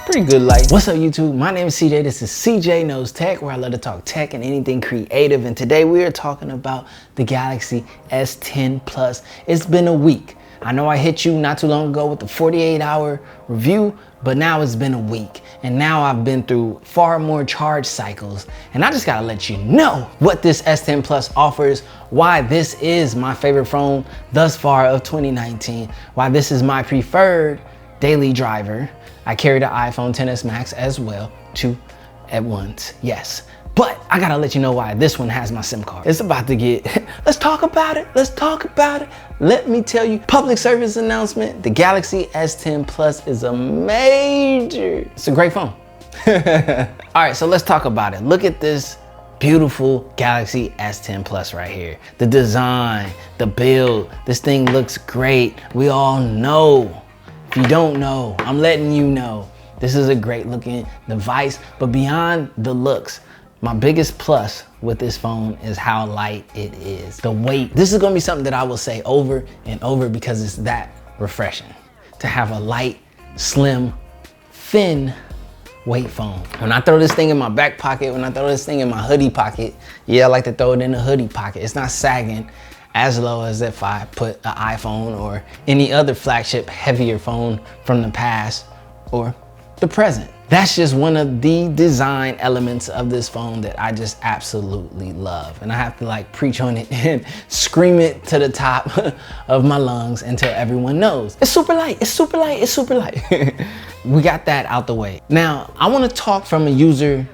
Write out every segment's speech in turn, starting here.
Pretty good light. What's up YouTube? My name is CJ. This is CJ Knows Tech, where I love to talk tech and anything creative. And today we are talking about the Galaxy S10 Plus. It's been a week. I know I hit you not too long ago with the 48-hour review, but now it's been a week. And now I've been through far more charge cycles. And I just gotta let you know what this S10 Plus offers, why this is my favorite phone thus far of 2019, why this is my preferred daily driver. I carry the iPhone XS Max as well, two at once, yes. But I gotta let you know why this one has my SIM card. It's about to get, let's talk about it. Let me tell you, public service announcement, the Galaxy S10 Plus is it's a great phone. All right, so let's talk about it. Look at this beautiful Galaxy S10 Plus right here. The design, the build, this thing looks great. We all know. If you don't know, I'm letting you know. This is a great looking device, but beyond the looks, my biggest plus with this phone is how light it is. The weight, this is gonna be something that I will say over and over because it's that refreshing. To have a light, slim, thin weight phone. When I throw this thing in my back pocket, when I throw this thing in my hoodie pocket, yeah, I like to throw it in the hoodie pocket. It's not sagging as low as if I put an iPhone or any other flagship heavier phone from the past or the present. That's just one of the design elements of this phone that I just absolutely love. And I have to like preach on it and scream it to the top of my lungs until everyone knows. It's super light, it's super light, it's super light. We got that out the way. Now, I wanna talk from a user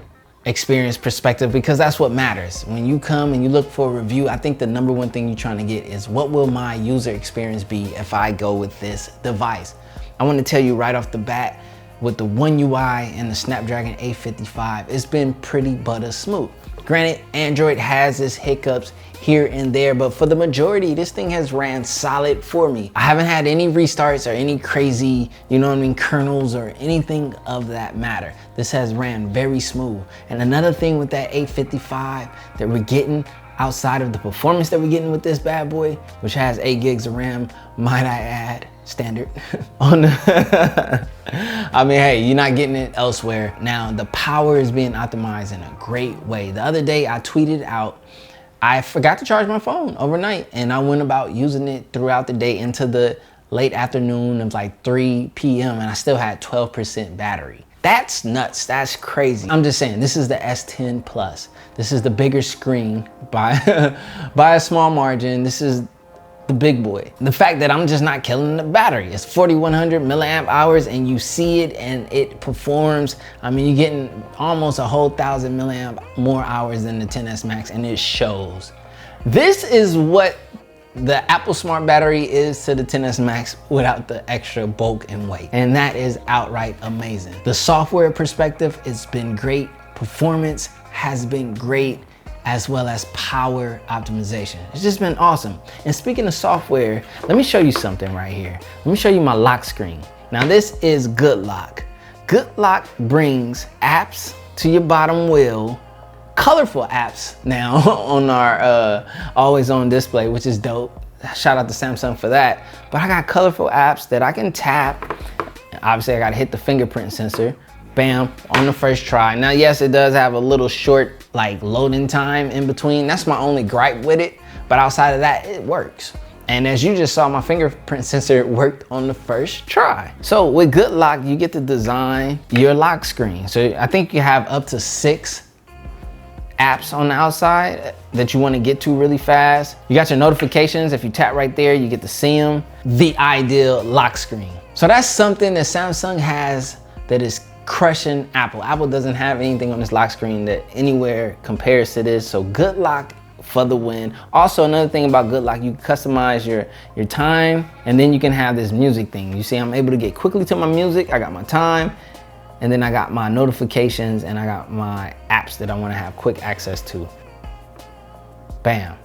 experience perspective because that's what matters. When you come and you look for a review, I think the number one thing you're trying to get is what will my user experience be if I go with this device? I want to tell you right off the bat, with the One UI and the Snapdragon 855, it's been pretty butter smooth. Granted, Android has its hiccups here and there, but for the majority, this thing has ran solid for me. I haven't had any restarts or any crazy, you know what I mean, kernels or anything of that matter. This has ran very smooth. And another thing with that 855 that we're getting outside of the performance that we're getting with this bad boy, which has 8 gigs of RAM, might I add, standard. I mean, hey, you're not getting it elsewhere. Now, the power is being optimized in a great way. The other day, I tweeted out, I forgot to charge my phone overnight, and I went about using it throughout the day into the late afternoon of like 3 p.m. and I still had 12% battery. That's nuts, that's crazy. I'm just saying, this is the S10 Plus. This is the bigger screen by, by a small margin. This is the big boy. The fact that I'm just not killing the battery. It's 4,100 milliamp hours and you see it and it performs. I mean, you're getting almost a whole 1,000 milliamp more hours than the XS Max and it shows. This is what the Apple Smart Battery is to the XS Max without the extra bulk and weight. And that is outright amazing. The software perspective, it's been great. Performance has been great, as well as power optimization. It's just been awesome. And speaking of software, let me show you something right here. Let me show you my lock screen. Now this is Good Lock. Good Lock brings apps to your bottom wheel, colorful apps now on our always on display, which is dope. Shout out to Samsung for that. But I got colorful apps that I can tap. Obviously I gotta hit the fingerprint sensor. Bam, on the first try. Now, yes, it does have a little short like loading time in between. That's my only gripe with it. But outside of that, it works. And as you just saw, my fingerprint sensor worked on the first try. So with Good Lock, you get to design your lock screen. So I think you have up to 6 apps on the outside that you want to get to really fast. You got your notifications. If you tap right there, you get to see them. The ideal lock screen. So that's something that Samsung has that is crushing Apple. Apple doesn't have anything on this lock screen that anywhere compares to this. So Good Lock for the win. Also, another thing about Good Lock, you can customize your time, and then you can have this music thing. You see, I'm able to get quickly to my music. I got my time, and then I got my notifications, and I got my apps that I want to have quick access to. Bam.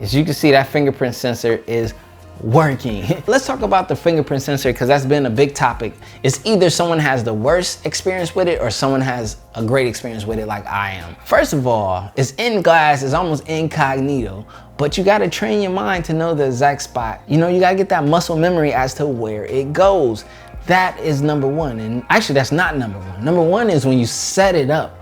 As you can see, that fingerprint sensor is working. Let's talk about the fingerprint sensor because that's been a big topic. It's either someone has the worst experience with it or someone has a great experience with it like I am. First of all, it's in glass, it's almost incognito, but you gotta train your mind to know the exact spot. You know, you gotta get that muscle memory as to where it goes. that is number one. And actually that's not number one. Number one is when you set it up.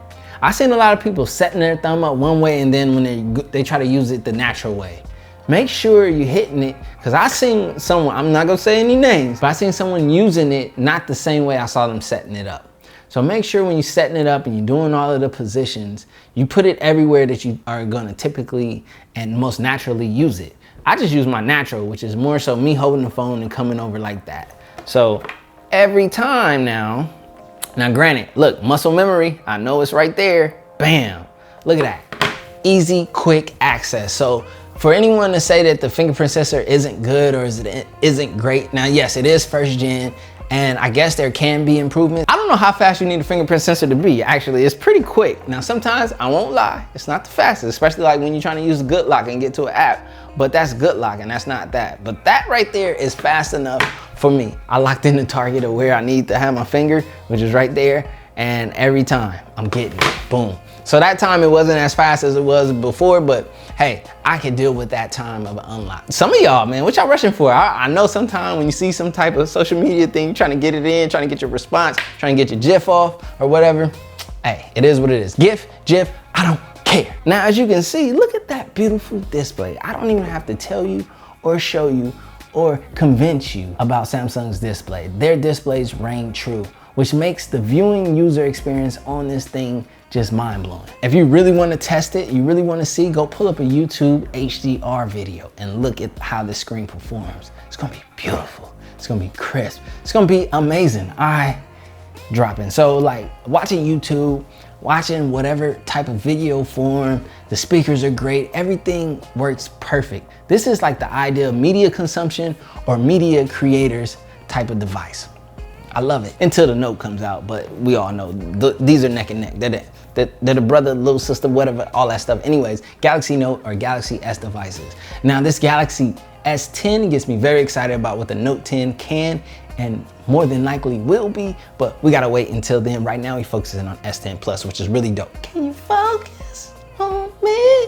I've seen a lot of people setting their thumb up one way and then when they try to use it the natural way. Make sure you're hitting it, because I seen someone, I'm not gonna say any names, but I seen someone using it not the same way I saw them setting it up. So make sure when you're setting it up and you're doing all of the positions, you put it everywhere that you are gonna typically and most naturally use it. I just use my natural, which is more so me holding the phone and coming over like that. So every time now granted, look, muscle memory, I know it's right there, bam. Look at that, easy, quick access. So for anyone to say that the fingerprint sensor isn't good or isn't great, now yes, it is first gen, and I guess there can be improvements. I don't know how fast you need a fingerprint sensor to be. Actually, it's pretty quick. Now sometimes, I won't lie, it's not the fastest, especially like when you're trying to use Good Lock and get to an app, but that's Good Lock and that's not that. But that right there is fast enough for me. I locked in the target of where I need to have my finger, which is right there, and every time I'm getting it, boom. So that time it wasn't as fast as it was before, but hey, I can deal with that time of unlock. Some of y'all, man, what y'all rushing for? I know sometimes when you see some type of social media thing, trying to get it in, trying to get your response, trying to get your GIF off or whatever, hey, it is what it is. GIF, I don't care. Now, as you can see, look at that beautiful display. I don't even have to tell you or show you or convince you about Samsung's display. Their displays reign true, which makes the viewing user experience on this thing just mind-blowing. If you really want to test it, you really want to see, go pull up a YouTube HDR video and look at how the screen performs. It's gonna be beautiful. It's gonna be crisp. It's gonna be amazing. Eye-dropping. So like watching YouTube, watching whatever type of video form, the speakers are great, everything works perfect. This is like the ideal media consumption or media creators type of device. I love it until the Note comes out, but we all know these are neck and neck. They're the brother, little sister, whatever, all that stuff. Anyways, Galaxy Note or Galaxy S devices. Now this Galaxy S10 gets me very excited about what the Note 10 can and more than likely will be, but we gotta wait until then. Right now, he's focusing on S10 Plus, which is really dope. Can you focus on me?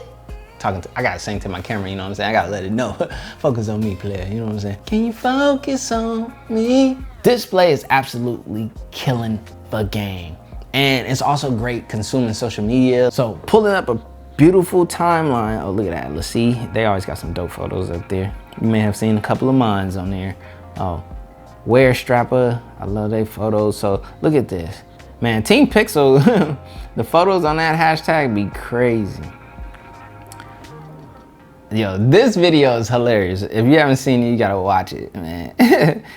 I gotta sing to my camera, you know what I'm saying? I gotta let it know. Focus on me, player, you know what I'm saying? Can you focus on me? Display is absolutely killing the game. And it's also great consuming social media. So pulling up a beautiful timeline. Oh, look at that, let's see. They always got some dope photos up there. You may have seen a couple of mines on there. Oh, Wear Strapper, I love their photos. So look at this. Man, Team Pixel, the photos on that hashtag be crazy. Yo, this video is hilarious. If you haven't seen it, you gotta watch it, man.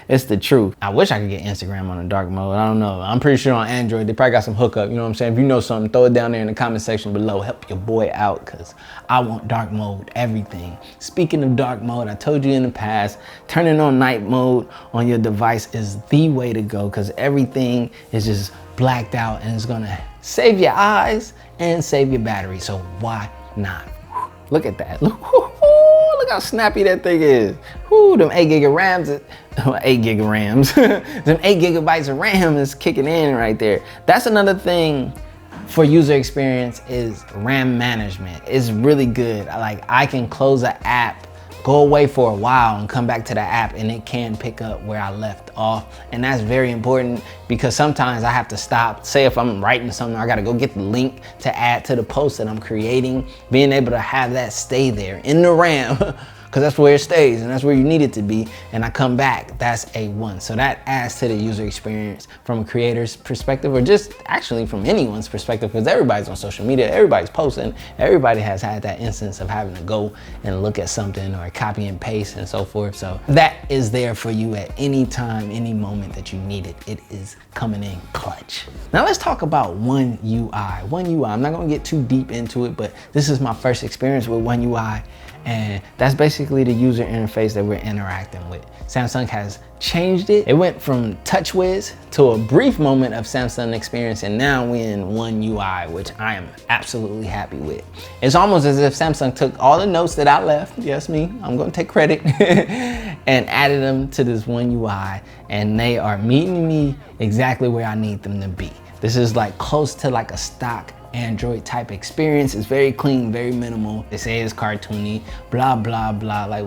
It's the truth. I wish I could get Instagram on a dark mode. I don't know. I'm pretty sure on Android, they probably got some hookup, you know what I'm saying? If you know something, throw it down there in the comment section below. Help your boy out, because I want dark mode, everything. Speaking of dark mode, I told you in the past, turning on night mode on your device is the way to go, because everything is just blacked out and it's gonna save your eyes and save your battery. So why not? Look at that. Look how snappy that thing is. Ooh, them 8 gig of RAMs, 8 gig of RAMs. Them 8 gigabytes of RAM is kicking in right there. That's another thing for user experience is RAM management. It's really good. Like I can close an app, go away for a while and come back to the app and it can pick up where I left off. And that's very important because sometimes I have to stop. Say if I'm writing something, I gotta go get the link to add to the post that I'm creating. Being able to have that stay there in the RAM, because that's where it stays and that's where you need it to be, and I come back, that's A1. So that adds to the user experience from a creator's perspective, or just actually from anyone's perspective, because everybody's on social media, everybody's posting, everybody has had that instance of having to go and look at something or copy and paste and so forth. So that is there for you at any time, any moment that you need it. It is coming in clutch. Now let's talk about One UI. One UI, I'm not gonna get too deep into it, but this is my first experience with One UI. And that's basically the user interface that we're interacting with. Samsung has changed it. It went from TouchWiz to a brief moment of Samsung experience, and now we're in One UI, which I am absolutely happy with. It's almost as if Samsung took all the notes that I left, yes me, I'm gonna take credit, and added them to this One UI, and they are meeting me exactly where I need them to be. This is like close to like a stock Android type experience. It's very clean, very minimal. They say it's cartoony, blah, blah, blah. Like,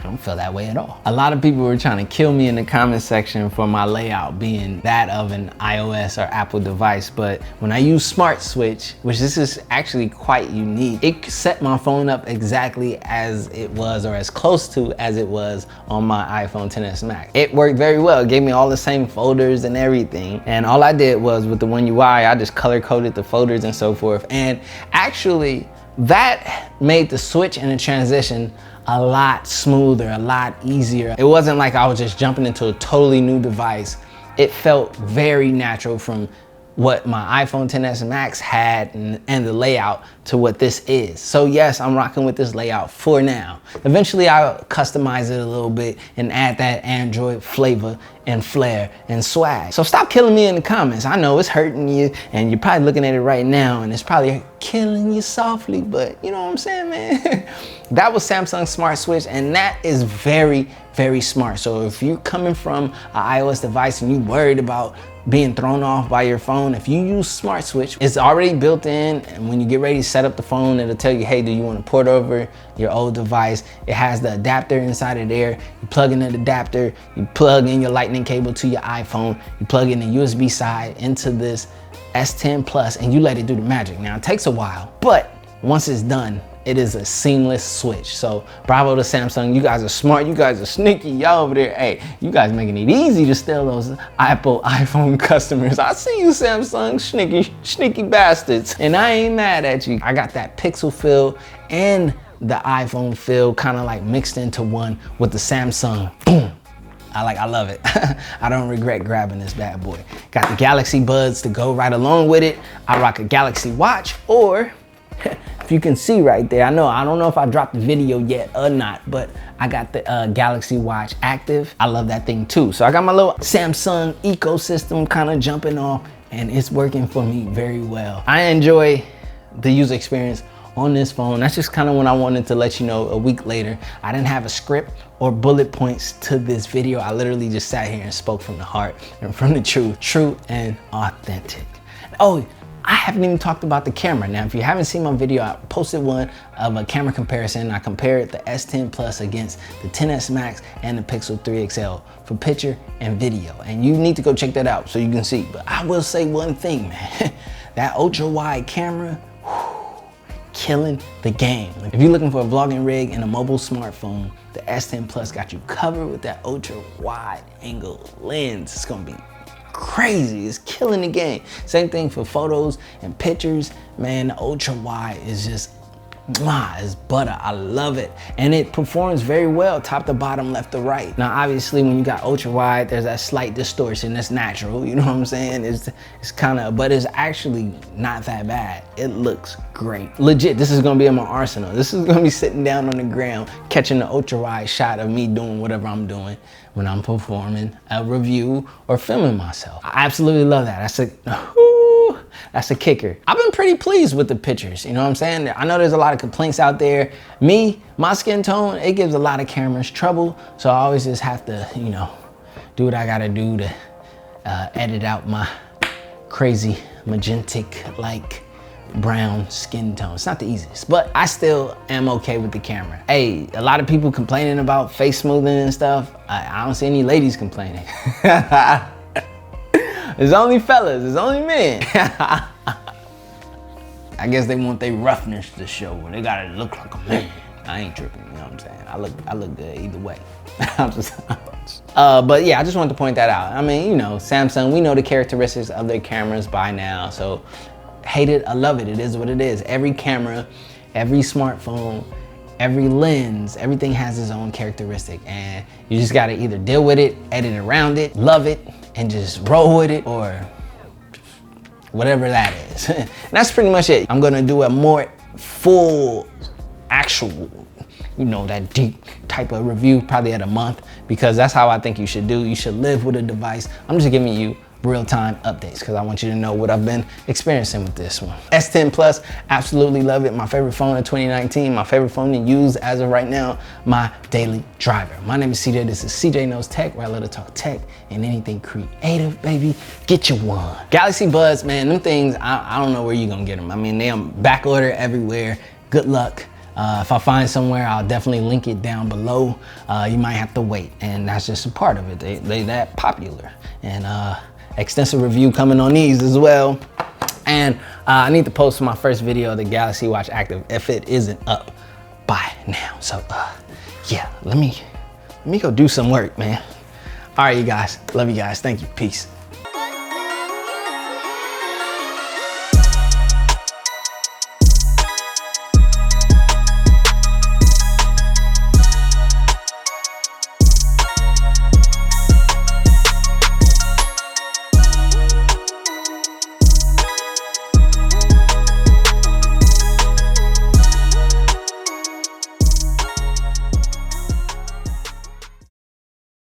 I don't feel that way at all. A lot of people were trying to kill me in the comment section for my layout being that of an iOS or Apple device, but when I use Smart Switch, which this is actually quite unique, it set my phone up exactly as it was, or as close to as it was on my iPhone XS Max. It worked very well. It gave me all the same folders and everything. And all I did was with the One UI, I just color coded the folders and so forth. And actually, that made the switch and the transition a lot smoother, a lot easier. It wasn't like I was just jumping into a totally new device. It felt very natural from what my iPhone XS Max had and the layout to what this is. So yes, I'm rocking with this layout for now. Eventually I'll customize it a little bit and add that Android flavor and flair and swag. So stop killing me in the comments. I know it's hurting you and you're probably looking at it right now and it's probably killing you softly, but you know what I'm saying, man? That was Samsung Smart Switch, and that is very, very smart. So if you're coming from an iOS device and you're worried about being thrown off by your phone, if you use Smart Switch, it's already built in, and when you get ready to set up the phone, it'll tell you, hey, do you want to port over your old device? It has the adapter inside of there. You plug in the adapter, you plug in your lightning cable to your iPhone, you plug in the USB side into this S10 Plus, and you let it do the magic. Now, it takes a while, but once it's done, it is a seamless switch. So bravo to Samsung. You guys are smart. You guys are sneaky. Y'all over there, hey, you guys making it easy to steal those Apple iPhone customers. I see you, Samsung, sneaky bastards. And I ain't mad at you. I got that Pixel feel and the iPhone feel kind of like mixed into one with the Samsung. Boom. I love it. I don't regret grabbing this bad boy. Got the Galaxy Buds to go right along with it. I rock a Galaxy Watch, or if you can see right there, I don't know if I dropped the video yet or not, but I got the Galaxy Watch active. I love that thing too. So I got my little Samsung ecosystem kind of jumping off, and it's working for me very well. I enjoy the user experience on this phone. That's just kind of what I wanted to let you know a week later. I didn't have a script or bullet points to this video. I literally just sat here and spoke from the heart and from the truth, true and authentic. Oh, I haven't even talked about the camera. Now, if you haven't seen my video, I posted one of a camera comparison. I compared the S10 Plus against the XS Max and the Pixel 3 XL for picture and video. And you need to go check that out so you can see. But I will say one thing, man. That ultra wide camera, whew, killing the game. If you're looking for a vlogging rig and a mobile smartphone, the S10 Plus got you covered with that ultra wide angle lens. It's gonna be crazy. It's killing the game. Same thing for photos and pictures. Man, the ultra wide is just it's butter. I love it, and it performs very well top to bottom, left to right. Now obviously when you got ultra wide, there's that slight distortion. That's natural, you know what I'm saying? It's kind of, but it's actually not that bad. It looks great. Legit, this is gonna be in my arsenal. This is gonna be sitting down on the ground catching the ultra wide shot of me doing whatever I'm doing when I'm performing a review or filming myself. I absolutely love that. That's a kicker. I've been pretty pleased with the pictures, you know what I'm saying? I know there's a lot of complaints out there. My skin tone, it gives a lot of cameras trouble, so I always just have to, you know, do what I gotta do to edit out my crazy magentic like brown skin tone. It's not the easiest, but I still am okay with the camera. Hey, a lot of people complaining about face smoothing and stuff. I don't see any ladies complaining. It's only fellas, it's only men. I guess they want their roughness to show. They gotta look like a man. I ain't tripping, you know what I'm saying? I look good either way. But yeah, I just wanted to point that out. I mean, you know, Samsung, we know the characteristics of their cameras by now, so hate it, I love it. It is what it is. Every camera, every smartphone, every lens, everything has its own characteristic, and you just gotta either deal with it, edit around it, love it, and just roll with it, or whatever that is. And that's pretty much it. I'm gonna do a more full, actual, you know, that deep type of review probably at a month, because that's how I think you should do. You should live with a device. I'm just giving you real-time updates because I want you to know what I've been experiencing with this one. S10 Plus, absolutely love it. My favorite phone in 2019, my favorite phone to use as of right now, my daily driver. My name is CJ, this is CJ Knows Tech, where I love to talk tech and anything creative, baby. Get you one. Galaxy Buds, man, them things, I don't know where you're gonna get them. I mean, they on back order everywhere. Good luck. If I find somewhere, I'll definitely link it down below. You might have to wait, and that's just a part of it. They that popular. And extensive review coming on these as well. And I need to post my first video of the Galaxy Watch Active if it isn't up by now. So yeah, let me go do some work, man. All right, you guys. Love you guys. Thank you. Peace.